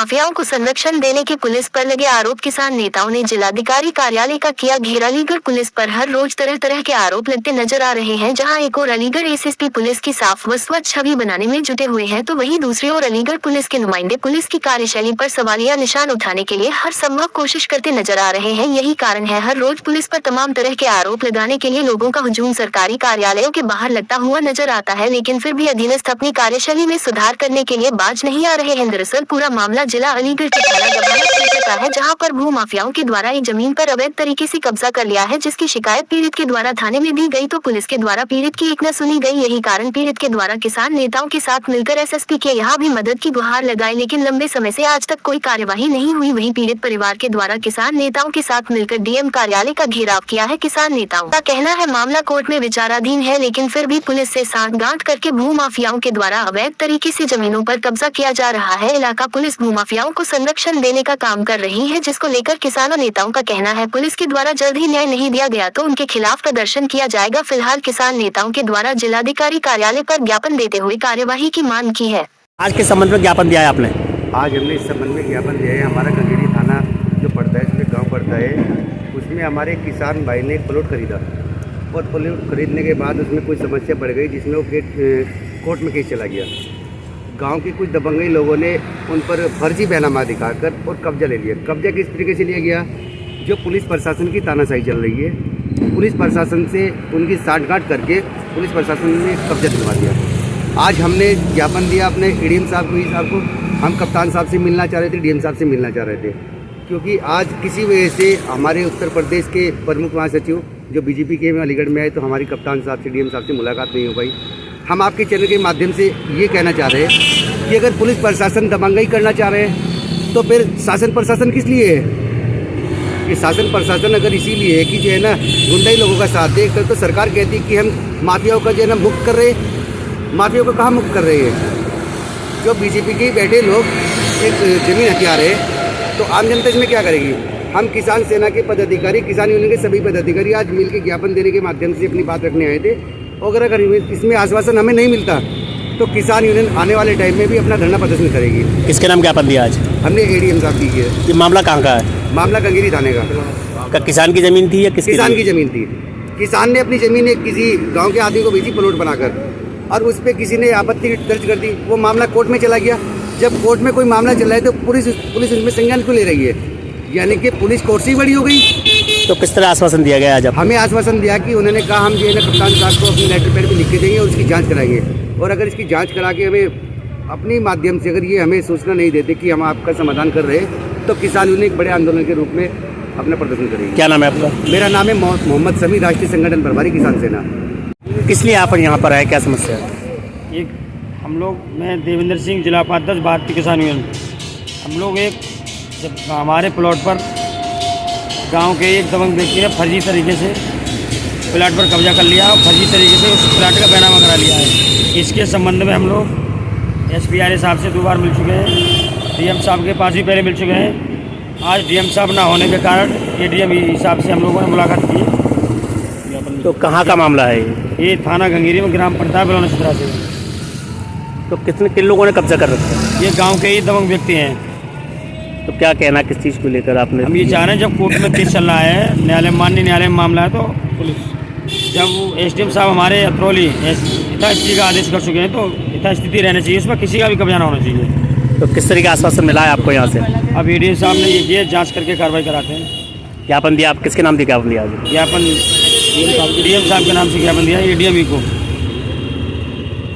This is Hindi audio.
माफियाओं को संरक्षण देने के पुलिस पर लगे आरोप। किसान नेताओं ने जिलाधिकारी कार्यालय का किया घेरा। अलीगढ़ पुलिस पर हर रोज तरह तरह के आरोप लगते नजर आ रहे हैं। जहां एक और अलीगढ़ एसएसपी पुलिस की साफ व स्वच्छ छवि बनाने में जुटे हुए हैं, तो वहीं दूसरी ओर अलीगढ़ पुलिस के नुमाइंदे पुलिस की कार्यशैली पर सवालिया निशान उठाने के लिए हर संभव कोशिश करते नजर आ रहे हैं। यही कारण है हर रोज पुलिस पर तमाम तरह के आरोप लगाने के लिए लोगों का हुजूम सरकारी कार्यालयों के बाहर लगता हुआ नजर आता है, लेकिन फिर भी अधीनस्थ अपनी कार्यशैली में सुधार करने के लिए बाज नहीं आ रहे हैं। दरअसल पूरा मामला जिला अलीगढ़ के थाना गभाना क्षेत्र का है, जहां पर भू माफियाओं के द्वारा एक जमीन पर अवैध तरीके से कब्जा कर लिया है, जिसकी शिकायत पीड़ित के द्वारा थाने में दी गई तो पुलिस के द्वारा पीड़ित की एक न सुनी गई। यही कारण पीड़ित के द्वारा किसान नेताओं के साथ मिलकर एसएसपी के यहाँ भी मदद की गुहार लगाई, लेकिन लंबे समय से आज तक कोई कार्यवाही नहीं हुई। वहीं पीड़ित परिवार के द्वारा किसान नेताओं के साथ मिलकर डीएम कार्यालय का घेराव किया है। किसान नेताओं का कहना है मामला कोर्ट में विचाराधीन है, लेकिन फिर भी पुलिस से सांठगांठ करके भू माफियाओं के द्वारा अवैध तरीके से जमीनों पर कब्जा किया जा रहा है। इलाका पुलिस भू माफियाओं को संरक्षण देने का काम कर रही है, जिसको लेकर किसानों नेताओं का कहना है पुलिस के द्वारा जल्द ही न्याय नहीं दिया गया तो उनके खिलाफ प्रदर्शन किया जाएगा। फिलहाल किसान नेताओं के द्वारा जिलाधिकारी कार्यालय पर ज्ञापन देते हुए कार्यवाही की मांग की है। आज के संबंध में ज्ञापन दिया है आपने? आज हमने इस संबंध में ज्ञापन दिया है। हमारा गंगेरी थाना जो पड़ता है, इसमें गांव पड़ता है, उसमें हमारे किसान भाई ने एक प्लॉट खरीदा और प्लॉट खरीदने के बाद उसमें कुछ समस्या बढ़ गई, जिसमें वो कोर्ट में केस चला गया। गांव के कुछ दबंगई लोगों ने उन पर फर्जी बैनामा दिखाकर और कब्जा ले लिया। कब्जा किस तरीके से लिया गया? जो पुलिस प्रशासन की तानाशाही चल रही है, पुलिस प्रशासन से उनकी साठगांठ करके पुलिस प्रशासन ने कब्जा दिलवा दिया। आज हमने ज्ञापन दिया अपने एडीएम साहब को। हम कप्तान साहब से मिलना चाह रहे थे, डीएम साहब से मिलना चाह रहे थे, क्योंकि आज किसी वजह से हमारे उत्तर प्रदेश के प्रमुख महासचिव जो बीजेपी के अलीगढ़ में आए, तो हमारी कप्तान साहब से, डीएम साहब से मुलाकात नहीं हो पाई। हम आपके चैनल के माध्यम से ये कहना चाह रहे हैं कि अगर पुलिस प्रशासन दबंगई करना चाह रहे हैं तो फिर शासन प्रशासन किस लिए है? ये शासन प्रशासन अगर इसीलिए है कि जो है ना गुंडाई लोगों का साथ दे, तो सरकार कहती है कि हम माफियाओं का जो है ना मुक्त कर रहे हैं। माफियाओं को कहाँ मुक्त कर रहे हैं? जो बीजेपी के बैठे लोग एक जमीन हथियार है, तो आम जनता इसमें क्या करेगी? हम किसान सेना के पदाधिकारी, किसान यूनियन के सभी पदाधिकारी आज मिल के ज्ञापन देने के माध्यम से अपनी बात रखने आए थे। और अगर इसमें आश्वासन हमें नहीं मिलता तो किसान यूनियन आने वाले टाइम में भी अपना धरना प्रदर्शन करेगी। किसके नाम ज्ञापन दिया आज? हमने एडीएम साहब की है। ये मामला कहाँ का है? मामला गंगेरी थाने का। किसान की जमीन थी या किसान की जमीन थी? किसान ने अपनी जमीन एक किसी गाँव के आदमी को बेची प्लॉट बनाकर, और उस पर किसी ने आपत्ति दर्ज कर दी। वो मामला कोर्ट में चला गया। जब कोर्ट में कोई मामला चल रहा है तो पुलिस उसमें संज्ञान क्यों ले रही है? यानी कि पुलिस कोर्ट से ही बड़ी हो गई। तो किस तरह आश्वासन दिया गया? जब हमें आश्वासन दिया कि उन्होंने कहा हम जो है ना कप्तान साहब को अपनी लेटर पैड पे लिख के देंगे और उसकी जांच कराएंगे, और अगर इसकी जांच करा के हमें अपनी माध्यम से अगर ये हमें सूचना नहीं देते कि हम आपका समाधान कर रहे हैं, तो किसान यूनियन एक बड़े आंदोलन के रूप में अपना प्रदर्शन करेंगे। क्या नाम है आपका? मेरा नाम है मोहम्मद समी, राष्ट्रीय संगठन प्रभारी किसान सेना। किस लिए आप यहाँ पर आए, क्या समस्या है? एक हम लोग, मैं देवेंद्र सिंह, जिला उपाध्यक्ष भारतीय किसान यूनियन। हम लोग जब हमारे प्लॉट पर गांव के एक दबंग व्यक्ति ने फर्जी तरीके से प्लाट पर कब्जा कर लिया और फर्जी तरीके से उस प्लाट का बैनामा करा लिया है। इसके संबंध में हम लोग एसपीआर साहब से 2 बार मिल चुके हैं, डीएम साहब के पास भी पहले मिल चुके हैं। आज डीएम साहब ना होने के कारण एडीएम साहब से हम लोगों ने मुलाकात की। तो कहाँ का मामला है ये थाना गंगेरी में ग्राम पड़ता है बलौना क्षेत्र से। तो किन लोगों ने कब्जा कर रखा है? ये गाँव के ही दबंग व्यक्ति हैं। तो क्या कहना, किस चीज़ को लेकर आपने? हम ये चाह रहे हैं, जब कोर्ट में केस चल रहा है, न्यायालय माननीय न्यायालय में मामला है, तो पुलिस जब एसडीएम साहब हमारे अथरोली यथास्थिति का आदेश कर चुके हैं, तो यथास्थिति रहनी चाहिए, उसमें किसी का भी कब्जा ना होना चाहिए। तो किस तरह का आश्वासन मिला है आपको यहाँ से? अब एडीएम साहब ने ये किया, जांच करके कार्रवाई कराते हैं। ज्ञापन दिया? आप किसके नाम दिया ज्ञापन दिया? ज्ञापन डीएम साहब के नाम से ज्ञापन दिया, एडीएम को।